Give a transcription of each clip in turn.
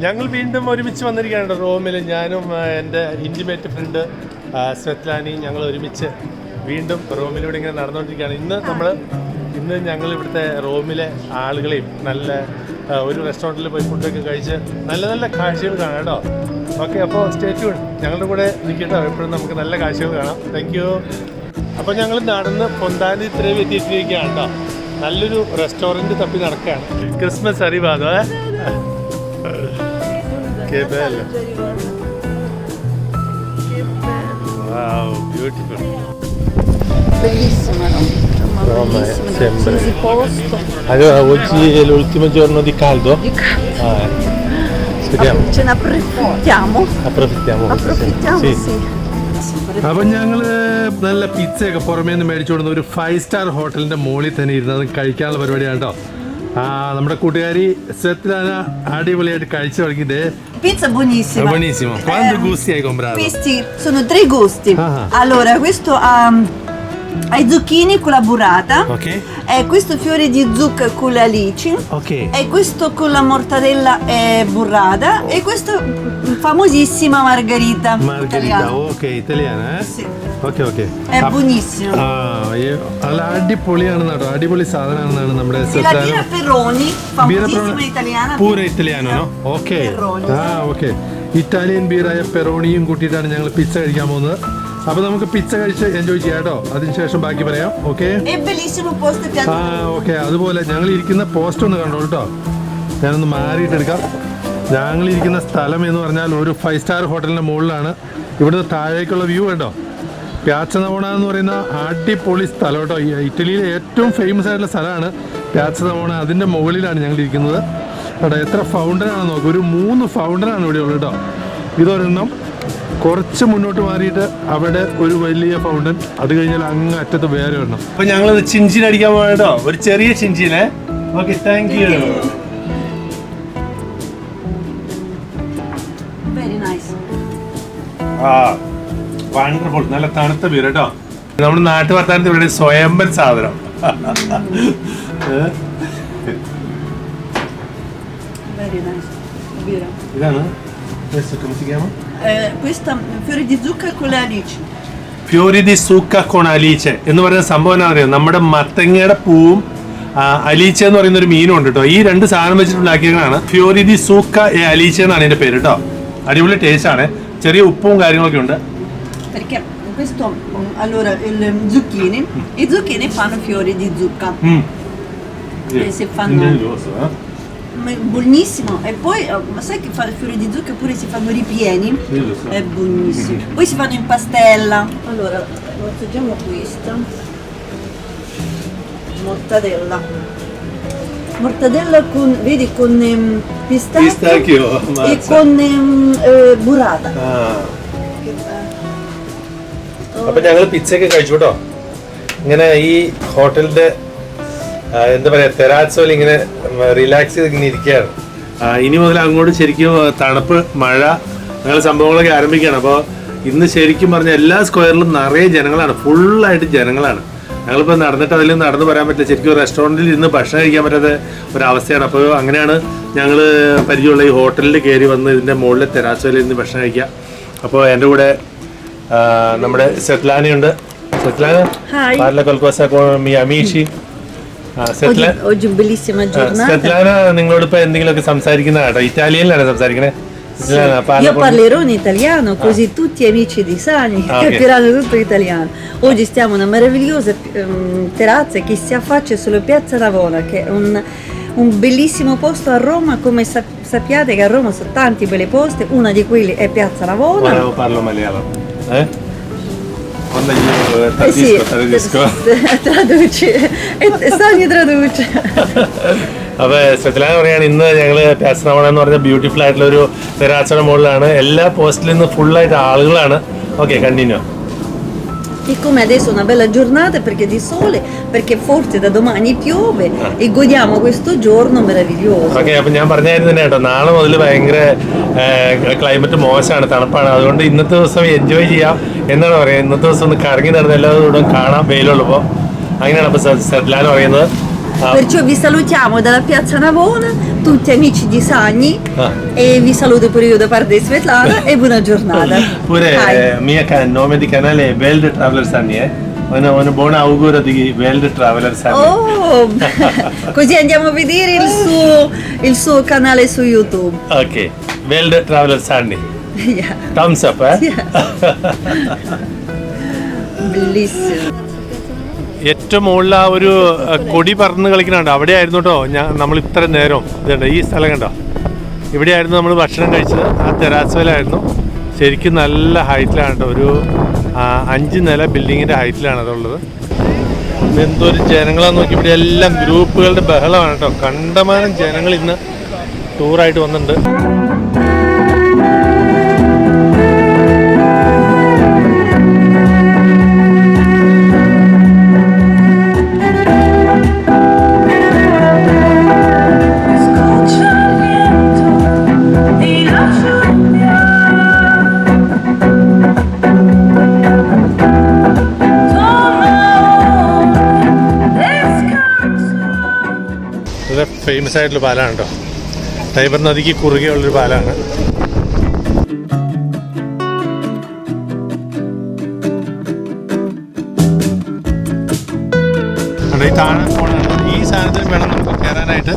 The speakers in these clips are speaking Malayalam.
ഞങ്ങൾ വീണ്ടും ഒരുമിച്ച് വന്നിരിക്കുകയാണ് റോമിൽ. ഞാനും എൻ്റെ ഇൻറ്റിമേറ്റ് ഫ്രണ്ട് സ്വെത്ലാനി ഞങ്ങൾ ഒരുമിച്ച് വീണ്ടും റോമിലൂടെ ഇങ്ങനെ നടന്നുകൊണ്ടിരിക്കുകയാണ്. ഇന്ന് ഞങ്ങൾ ഇവിടുത്തെ റോമിലെ ആളുകളെയും നല്ല ഒരു റെസ്റ്റോറൻറ്റിൽ പോയി ഫുഡൊക്കെ കഴിച്ച് നല്ല നല്ല കാഴ്ചകൾ കാണാം കേട്ടോ. ഓക്കെ, അപ്പോൾ സ്റ്റേ ട്യൂൺ, ഞങ്ങളുടെ കൂടെ നിൽക്കട്ടോ. എപ്പോഴും നമുക്ക് നല്ല കാഴ്ചകൾ കാണാം. Thank you. അപ്പോൾ ഞങ്ങൾ നടന്ന് പൊന്താനി ഇത്രയും എത്തിയിരിക്കുകയാണ് കേട്ടോ. നല്ലൊരു റെസ്റ്റോറൻറ്റ് തപ്പി നടക്കുകയാണ്. ക്രിസ്മസ് അറിവാതോ Che bello. Wow, beautiful. Bellissima Roma, sempre. posto. Allora, oggi è l'ultimo giorno di caldo? Di caldo. Speriamo. Ce ne approfittiamo. Approfittiamo, sì. അപ്പം ഞങ്ങൾ നല്ല പിzzയൊക്കെ പുറമേ നിന്ന് മേടിച്ചുകൊടുന്ന ഒരു 5-star ഹോട്ടലിൻ്റെ മുകളിൽ തന്നെ ഇരുന്നത് കഴിക്കാനുള്ള പരിപാടിയാണ് കേട്ടോ. നമ്മുടെ കൂട്ടുകാരി സ്വെത്ലാന അടിപൊളിയായിട്ട് കഴിച്ചു തുടങ്ങിയത്. Pizza buonissima. Buonissimo. Quanti gusti hai comprato? Questi sono 3 gusti. Allora, questo ha i zucchini con la burrata. Ok. E questo fiore di zucca con le alici. Ok. E questo con la mortadella e burrata. E questo famosissima margherita. Margherita, ok, italiana, eh? Sì. Okay okay, è buonissimo. അല്ല അടിപൊളിയാണെന്ന് കേട്ടോ. അടിപൊളി സാധനമാണെന്നാണ് നമ്മുടെ la birra Peroni, famosissima italiana. Pure italiano, no? Okay, okay. Italian ബീറായ പെറോണിയും കൂട്ടിയിട്ടാണ് ഞങ്ങൾ പിസ്സ കഴിക്കാൻ പോകുന്നത്. അപ്പോൾ നമുക്ക് പിസ്സ കഴിച്ച് എൻജോയ് ചെയ്യാം കേട്ടോ. അതിനുശേഷം ബാക്കി പറയാം. ഓക്കെ. ഓക്കെ, അതുപോലെ ഞങ്ങൾ ഇരിക്കുന്ന പോസ്റ്റ് ഒന്ന് കണ്ടോളൂ കേട്ടോ. ഞാനൊന്ന് മാറിയിട്ടെടുക്കാം. ഞങ്ങളിരിക്കുന്ന സ്ഥലം എന്ന് പറഞ്ഞാൽ ഒരു 5-star ഹോട്ടലിൻ്റെ മുകളിലാണ്. ഇവിടുന്ന് താഴേക്കുള്ള വ്യൂ കണ്ടോ. പ്യാച്ച നവോണ എന്ന് പറയുന്ന അടിപൊളി സ്ഥലം കേട്ടോ. ഇറ്റലിയിലെ ഏറ്റവും ഫേമസ് ആയിട്ടുള്ള സ്ഥലമാണ് പ്യാച്ച നവോണ. അതിൻ്റെ മുകളിലാണ് ഞങ്ങൾ ഇരിക്കുന്നത് കേട്ടോ. എത്ര ഫൗണ്ടനാണ് നോക്കുക. ഒരു 3 ഫൗണ്ടനാണ് ഇവിടെ ഉള്ളത് കേട്ടോ. ഇതൊരെണ്ണം, കുറച്ച് മുന്നോട്ട് മാറിയിട്ട് അവിടെ ഒരു വലിയ ഫൗണ്ടൻ, അത് കഴിഞ്ഞാൽ അങ്ങ് അറ്റത്ത് വേറെ ഒരെണ്ണം. അപ്പോൾ ഞങ്ങൾ ചിഞ്ചിൻ അടിക്കാൻ പോകാം കേട്ടോ. ഒരു ചെറിയ ചിഞ്ചിനെ. Okay, thank you. വണ്ടർഫുൾ. നല്ല തണുത്ത ബീർ കേട്ടോ. നമ്മുടെ നാട്ടു വർത്താനത്തിൽ ഇവിടെ സ്വയംഭൻ സാധനം. ഇതാണ് ഫ്യൂരി ദി സൂക്ക കോൺ അലീച്ചെ എന്ന് പറയുന്ന സംഭവം എന്നാ പറയുക. നമ്മുടെ മത്തങ്ങയുടെ പൂവും അലീച്ച എന്ന് പറയുന്ന ഒരു മീനും ഉണ്ട് കേട്ടോ. ഈ 2 സാധനം വെച്ചിട്ടുണ്ടാക്കിയതാണ് ഫ്യൂരി ദി സൂക്ക എ അലീച്ച എന്നാണ് ഇതിന്റെ പേര് കേട്ടോ. അടിപൊളി ടേസ്റ്റ് ആണ്. ചെറിയ ഉപ്പും കാര്യങ്ങളൊക്കെ ഉണ്ട്. Perché questo, allora, i zucchini fanno fiori di zucca. E si fanno buonissimo. E poi, ma sai che fa il fiore di zucca pure si fanno ripieni? È buonissimo. Poi si fanno in pastella. Allora, assaggiamo questa. Mortadella con, vedi, con pistacchio e con burrata. അപ്പം ഞങ്ങൾ പിzzയൊക്കെ കഴിച്ചു കേട്ടോ. ഇങ്ങനെ ഈ ഹോട്ടലിൻ്റെ എന്താ പറയുക, തെരാസോയിൽ ഇങ്ങനെ റിലാക്സ് ചെയ്ത് ഇങ്ങനെ ഇരിക്കുകയാണ്. ഇനി മുതൽ അങ്ങോട്ട് ശരിക്കും തണുപ്പ്, മഴ അങ്ങനെ സംഭവങ്ങളൊക്കെ ആരംഭിക്കുകയാണ്. അപ്പോൾ ഇന്ന് ശരിക്കും പറഞ്ഞാൽ എല്ലാ സ്ക്വയറിലും നിറയെ ജനങ്ങളാണ്, ഫുള്ളായിട്ട് ജനങ്ങളാണ്. ഞങ്ങളിപ്പോൾ നടന്നിട്ട് അതിൽ നടന്നു പറയാൻ പറ്റില്ല. ശരിക്കും റെസ്റ്റോറൻറ്റിൽ ഇരുന്ന് ഭക്ഷണം കഴിക്കാൻ പറ്റാത്ത ഒരവസ്ഥയാണ്. അപ്പോൾ അങ്ങനെയാണ് ഞങ്ങൾ പരിചയമുള്ള ഈ ഹോട്ടലിൽ കയറി വന്ന് ഇതിൻ്റെ മുകളിലെ തെരാസോയിൽ ഇരുന്ന് ഭക്ഷണം കഴിക്കുക. അപ്പോൾ എൻ്റെ കൂടെ നമ്മുടെ സ്വെത്ലാനയുണ്ട്. സ്വെത്ലാന, parla qualcosa con i miei amici. Oggi un bellissima giornata. സ്വെത്ലാന നിങ്ങളോട് ഇപ്പോൾ എന്തെങ്കിലുമൊക്കെ സംസാരിക്കുന്ന കേട്ടോ. ഇറ്റാലിയനിലാണ് സംസാരിക്കുന്നത്. Io parlerò in italiano, così tutti gli amici di Sani capiranno tutto italiano. Oggi stiamo in una meravigliosa terrazza che si affaccia sulla piazza Navona, che è un bellissimo posto a Roma. Come sappiate che a Roma sono tanti belli posti, una di quelli è piazza Navona. Parlo malialo. Quando io tradisco. Traduci. Sani traduce. അപ്പോൾ സ്വെത്ലാന പറയാണ് ഇന്ന് ഞങ്ങൾ പ്യാസ നവോണ എന്ന് പറഞ്ഞ ബ്യൂട്ടിഫുൾ ആയിട്ടുള്ള ഒരു തെരാസയുടെ മുകളിലാണ്. എല്ലാ പോസ്റ്റിൽ നിന്ന് ഫുള്ളായിട്ട് ആളുകളാണ്. Okay, continue. E come adesso è una bella giornata perché di sole, perché forse da domani piove e godiamo questo giorno meraviglioso. Okay, അപ്പം ഞാൻ പറഞ്ഞായിരുന്നു തന്നെ കേട്ടോ, നാളെ മുതൽ ഭയങ്കര ക്ലൈമറ്റ് മോശമാണ്, തണുപ്പാണ്. അതുകൊണ്ട് ഇന്നത്തെ ദിവസം എൻജോയ് ചെയ്യാം എന്നാണ് പറയുന്നത്. ഇന്നത്തെ ദിവസം ഒന്ന് കറങ്ങി നടന്ന് എല്ലാവരും കാണാം വെയിലുള്ളപ്പോൾ. അങ്ങനെയാണ് അപ്പോൾ സ്വെത്ലാന പറയുന്നത്. Perciò vi salutiamo dalla piazza Navona, tutti amici di Sagni, e vi saluto pure io da parte di Svetlana e buona giornata. Pure mio nome di canale è World Traveler Sagni, Una buona auguro di World Traveler Sagni. Oh, così andiamo a vedere il suo canale su YouTube. Ok, World Traveler Sagni. Yeah. Thumbs up, Yeah. Bellissimo. ഏറ്റവും മുകളിൽ ആ ഒരു കൊടി പറന്ന് കളിക്കുന്നുണ്ട്, അവിടെ ആയിരുന്നു കേട്ടോ നമ്മൾ ഇത്ര നേരം ഇതുണ്ട് ഈ സ്ഥലം കണ്ടോ, ഇവിടെയായിരുന്നു നമ്മൾ ഭക്ഷണം കഴിച്ചത്. ആ തെറാസയിലായിരുന്നു. ശരിക്കും നല്ല ഹൈറ്റിലാണ് കേട്ടോ, ഒരു 5 നില ബിൽഡിങ്ങിൻ്റെ ഹൈറ്റിലാണ് അതുള്ളത്. എന്തൊരു ജനങ്ങളാന്ന് നോക്കി, ഇവിടെ എല്ലാം ഗ്രൂപ്പുകളുടെ ബഹളമാണ് കേട്ടോ. കണ്ടമാനം ജനങ്ങൾ ഇന്ന് ടൂറായിട്ട് വന്നിട്ടുണ്ട്. ഫേമസ് ആയിട്ടുള്ള പാലമാണ് കേട്ടോ, ടൈബർ നദിക്ക് കുറുകെ ഉള്ളൊരു പാലമാണ്. ഈ താഴെ പോകണം, ഈ സാധനത്തിൽ വേണം നമുക്ക് കയറാനായിട്ട്.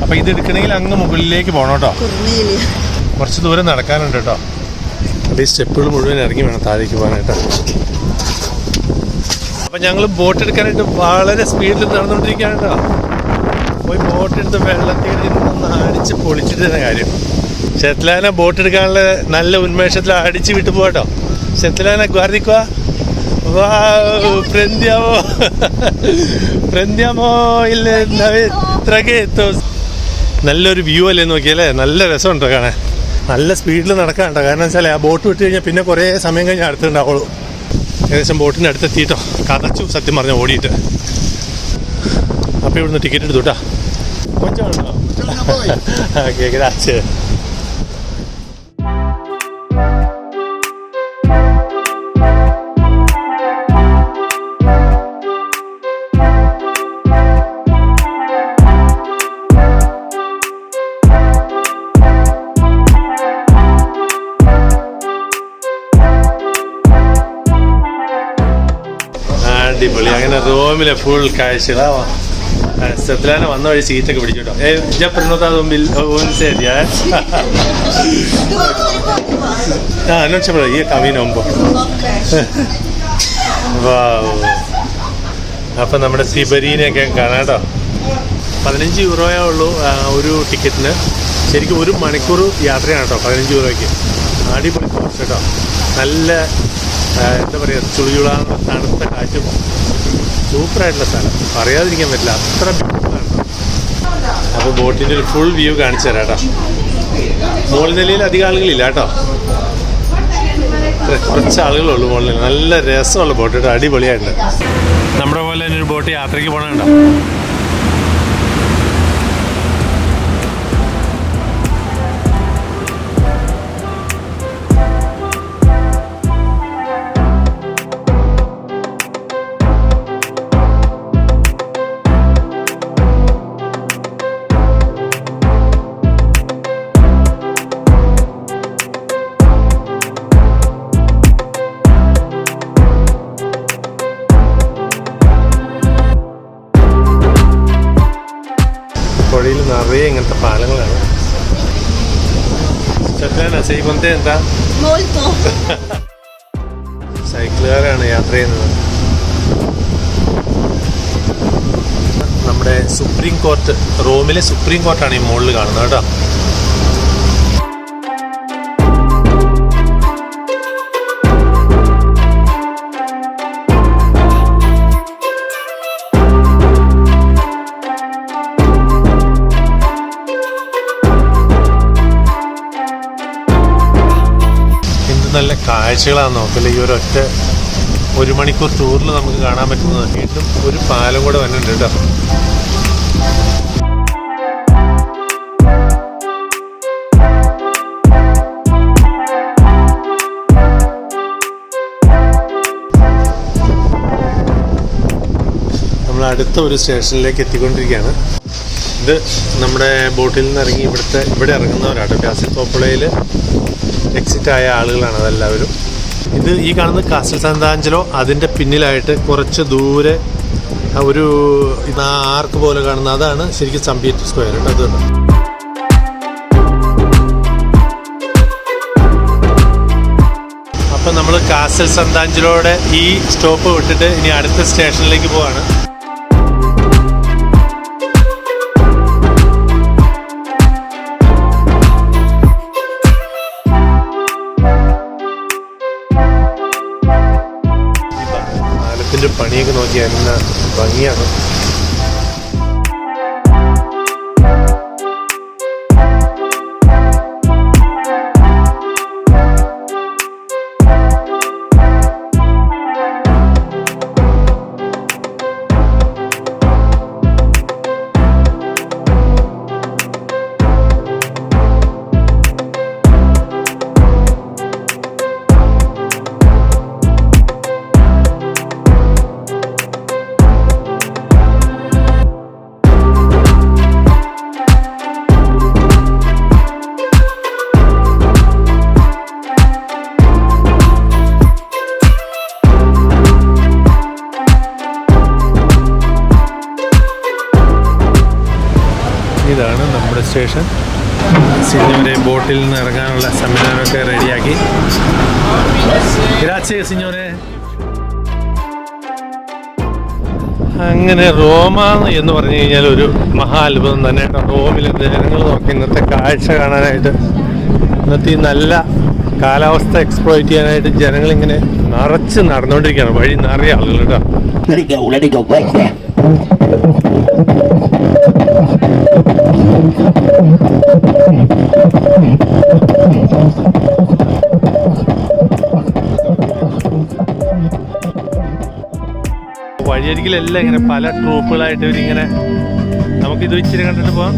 അപ്പം ഇത് എടുക്കണമെങ്കിൽ അങ്ങ് മുകളിലേക്ക് പോകണം കേട്ടോ, കുറച്ച് ദൂരം നടക്കാനുണ്ട് കേട്ടോ. ഈ സ്റ്റെപ്പുകൾ മുഴുവൻ ഇറങ്ങി വേണം താഴേക്ക് പോകാനായിട്ട്. അപ്പം ഞങ്ങൾ ബോട്ട് എടുക്കാനായിട്ട് വളരെ സ്പീഡിൽ നടന്നുകൊണ്ടിരിക്കുകയാണ് കേട്ടോ. പോയി ബോട്ട് എടുത്ത് വെള്ളത്തിൽ നിന്ന് അടിച്ച് പൊളിച്ചിട്ട് കാര്യം. ഷെത്ലാന ബോട്ട് എടുക്കാനുള്ള നല്ല ഉന്മേഷത്തിൽ അടിച്ച് വിട്ടു പോകട്ടോ. ഷെത്ലാന ഗാർദിക്കുക, prendiamo il traghetto. നല്ലൊരു വ്യൂ അല്ലേ നോക്കിയല്ലേ, നല്ല രസമുണ്ടോ കാണാൻ. നല്ല സ്പീഡിൽ നടക്കാനുണ്ടോ, കാരണം വെച്ചാൽ ആ ബോട്ട് വിട്ട് കഴിഞ്ഞാൽ പിന്നെ കുറേ സമയം കഴിഞ്ഞ് അടുത്തുണ്ടാവുള്ളൂ. ഏകദേശം ബോട്ടിൻ്റെ അടുത്തെത്തിയിട്ടോ, കതച്ചു സത്യം പറഞ്ഞ ഓടിയിട്ട്. അപ്പോൾ ഇവിടുന്ന് ടിക്കറ്റ് എടുത്തു കേട്ടോ. കൊച്ചുണ്ടോ? ഓക്കെ, ഗ്രാച്ച്. അടിപൊളി. അങ്ങനെ റോമിലെ ഫുൾ കാഴ്ചകളാ. Svetlana വന്ന വഴി സീറ്റൊക്കെ പിടിച്ചു കേട്ടോ. già prenotato un sedia, non c'è problema, io cammino un po'. Wow. അപ്പം നമ്മുടെ സിബരീനെയൊക്കെ കാണാം കേട്ടോ. 15 യൂറോയേ ഉള്ളൂ ഒരു ടിക്കറ്റിന്. ശരിക്കും 1 മണിക്കൂർ യാത്രയാണ് കേട്ടോ 15 യൂറോയ്ക്ക്. അടിപൊളി കോഴ്സ് കേട്ടോ. നല്ല എന്താ പറയുക, ചുളിചുളാനുള്ള തണുത്ത കാറ്റും സൂപ്പറായിട്ടുള്ള സ്ഥലം, പറയാതിരിക്കാൻ പറ്റില്ല, അത്ര ബ്യൂട്ടിഫുള്ളാണ്. അപ്പോൾ ബോട്ടിൻ്റെ ഒരു ഫുൾ വ്യൂ കാണിച്ചു തരാം കേട്ടോ. മുകൾ നിലയിൽ അധികം ആളുകളില്ല കേട്ടോ, കുറച്ച് ആളുകളുള്ളൂ മുകളിൽ. നല്ല രസമുള്ള ബോട്ട് കേട്ടോ, അടിപൊളിയായിട്ടുണ്ട്. നമ്മുടെ പോലെ തന്നെ ഒരു ബോട്ട് യാത്രയ്ക്ക് പോകണുണ്ടോ. പുഴയിൽ നിറയെ ഇങ്ങനത്തെ പാലങ്ങളാണ്. sei contenta? Molto. സൈക്കിളുകാരാണ് യാത്ര ചെയ്യുന്നത്. നമ്മുടെ സുപ്രീം കോർട്ട്, റോമിലെ സുപ്രീം കോർട്ടാണ് ഈ മുകളിൽ കാണുന്നത് കേട്ടോ. നല്ല കാഴ്ചകളാണ് നോക്കില്ല. ഈ ഒരൊറ്റ 1 മണിക്കൂർ ടൂറിൽ നമുക്ക് കാണാൻ പറ്റുന്നത്. വീണ്ടും ഒരു പാലം കൂടെ വന്നിട്ടുണ്ട് കേട്ടോ. നമ്മൾ അടുത്ത ഒരു സ്റ്റേഷനിലേക്ക് എത്തിക്കൊണ്ടിരിക്കുകയാണ്. ഇത് നമ്മുടെ ബോട്ടിൽ നിന്ന് ഇറങ്ങി ഇവിടെ ഇറങ്ങുന്നവരാണ്. കാസിൽ പോപ്പുളയിൽ എക്സിറ്റ് ആയ ആളുകളാണ് അതെല്ലാവരും. ഇത് ഈ കാണുന്നത് കാസിൽ സാന്താഞ്ചലോ, അതിൻ്റെ പിന്നിലായിട്ട് കുറച്ച് ദൂരെ ഒരു ആർക്ക് പോലെ കാണുന്ന അതാണ് ശരിക്കും സാൻ പീറ്റർ സ്ക്വയർ. അതുകൊണ്ട് അപ്പം നമ്മൾ കാസിൽ സാന്താഞ്ചലോയുടെ ഈ സ്റ്റോപ്പ് വിട്ടിട്ട് ഇനി അടുത്ത സ്റ്റേഷനിലേക്ക് പോവാണ്. പാലത്തിൻ്റെ പണിയൊക്കെ നോക്കിയാൽ എന്നാ ഭംഗിയാണ്. ഇതാണ് നമ്മുടെ സ്റ്റേഷൻ. സിഞ്ഞോരെ ബോട്ടിൽ നിന്ന് ഇറങ്ങാനുള്ള സംവിധാനമൊക്കെ റെഡിയാക്കി. ഗ്രാzie സിഞ്ഞോരെ. അങ്ങനെ റോമ എന്ന് പറഞ്ഞു കഴിഞ്ഞാൽ ഒരു മഹാ അത്ഭുതം തന്നെയാണ്. റോമിലെ ജനങ്ങൾ നോക്കി ഇന്നത്തെ കാഴ്ച കാണാനായിട്ട്, ഇന്നത്തെ ഈ നല്ല കാലാവസ്ഥ എക്സ്പ്ലോയിറ്റ് ചെയ്യാനായിട്ട് ജനങ്ങളിങ്ങനെ നിറച്ച് നടന്നുകൊണ്ടിരിക്കുകയാണ്. വഴി നിറയെ ആളുകൾ കേട്ടോ. വഴിയരികിലെല്ലാം ഇങ്ങനെ പല ട്രൂപ്പുകളായിട്ട് ഇവരിങ്ങനെ, നമുക്കിത് ഇച്ചിരി കണ്ടിട്ട് പോവാം.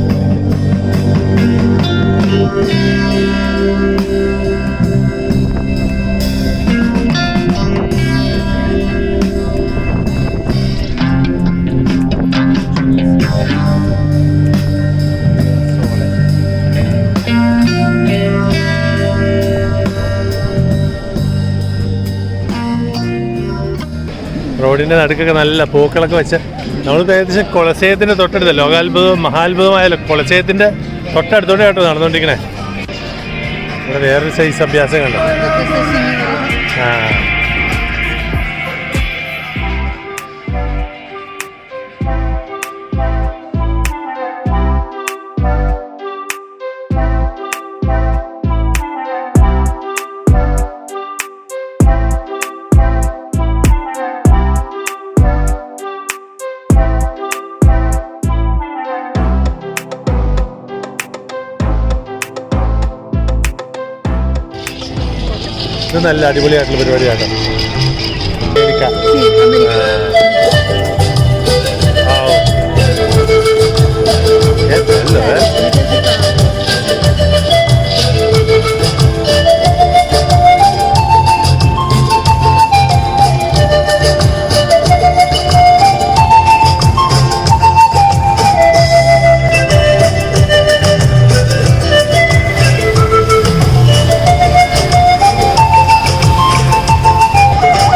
റോഡിൻ്റെ നടുക്കൊക്കെ നല്ല പൂക്കളൊക്കെ വെച്ച് നമ്മളിപ്പോൾ ഏകദേശം കൊളസേയത്തിൻ്റെ തൊട്ടടുത്ത്, ലോകാത്ഭുതവും മഹാത്ഭുതമായാലും കൊളസേയത്തിൻ്റെ തൊട്ടടുത്തോടെ കേട്ടോ നടന്നുകൊണ്ടിരിക്കണേ. ഇവിടെ വേറൊരു സൈസ് അഭ്യാസം കണ്ടോ. ആ ഇത് നല്ല അടിപൊളിയായിട്ടുള്ള പരിപാടിയാണ്.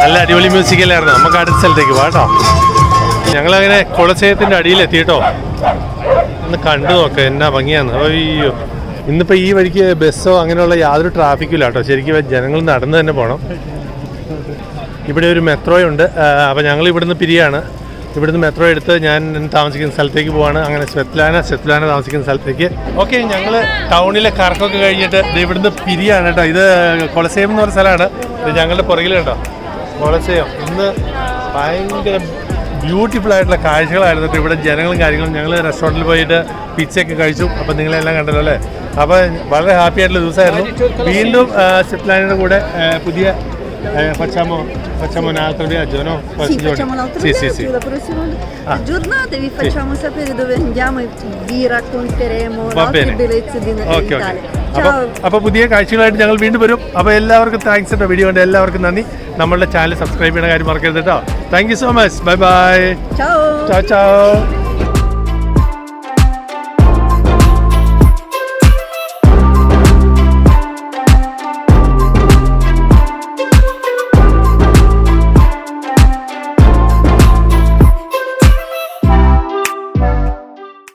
നല്ല അടിപൊളി മ്യൂസിക്കല്ലായിരുന്നു. നമുക്ക് അടുത്ത സ്ഥലത്തേക്ക് പോകാട്ടോ. ഞങ്ങളങ്ങനെ കൊളസേയത്തിൻ്റെ അടിയിലെത്തിയിട്ടോ. ഒന്ന് കണ്ടു നോക്കാം എന്നാ ഭംഗിയാണ്. അയ്യോ, ഇന്നിപ്പോൾ ഈ വഴിക്ക് ബസ്സോ അങ്ങനെയുള്ള യാതൊരു ട്രാഫിക്കില്ല കേട്ടോ. ശരിക്കും ജനങ്ങൾ നടന്ന് തന്നെ പോകണം. ഇവിടെ ഒരു മെട്രോയുണ്ട്. അപ്പോൾ ഞങ്ങൾ ഇവിടുന്ന് പിരിയാണ്. ഇവിടുന്ന് മെട്രോ എടുത്ത് ഞാൻ താമസിക്കുന്ന സ്ഥലത്തേക്ക് പോവാണ്. അങ്ങനെ സ്വെത്ലാന താമസിക്കുന്ന സ്ഥലത്തേക്ക്. ഓക്കെ, ഞങ്ങൾ ടൗണിലെ കറക്കമൊക്കെ കഴിഞ്ഞിട്ട് ഇവിടുന്ന് പിരിയാണ് കേട്ടോ. ഇത് കൊളസേയം എന്ന് പറഞ്ഞ സ്ഥലമാണ്. ഇത് ഞങ്ങളുടെ പുറകിൽ കേട്ടോ കൊളസേയം. ഇന്ന് ഭയങ്കര ബ്യൂട്ടിഫുൾ ആയിട്ടുള്ള കാഴ്ചകളായിരുന്നു. ഇവിടെ ജനങ്ങളും കാര്യങ്ങളും. ഞങ്ങൾ റെസ്റ്റോറൻറ്റിൽ പോയിട്ട് പിച്ചയൊക്കെ കഴിച്ചു. അപ്പോൾ നിങ്ങളെല്ലാം കണ്ടല്ലോ അല്ലേ. അപ്പോൾ വളരെ ഹാപ്പി ആയിട്ടുള്ള ദിവസമായിരുന്നു. വീണ്ടും സ്വെത്ലാനയുടെ കൂടെ പുതിയ facciamo un altro viaggio, no? Sì, facciamo un altro viaggio, sì. la prossima giornata vi facciamo sapere dove andiamo e vi racconteremo le altre bellezze d'Italia. Ciao! അപ്പോൾ പുതിയ കാഴ്ചകളായിട്ട് ഞങ്ങൾ വീണ്ടും വരും. അപ്പോൾ എല്ലാവർക്കും താങ്ക്സ് കേട്ടോ, വീഡിയോ കണ്ട എല്ലാവർക്കും നന്ദി. നമ്മളുടെ ചാനൽ സബ്സ്ക്രൈബ് ചെയ്യുന്ന കാര്യം മറക്കരുത് കേട്ടോ. Thank you so much. Bye bye. Ciao! ചാ ചാ.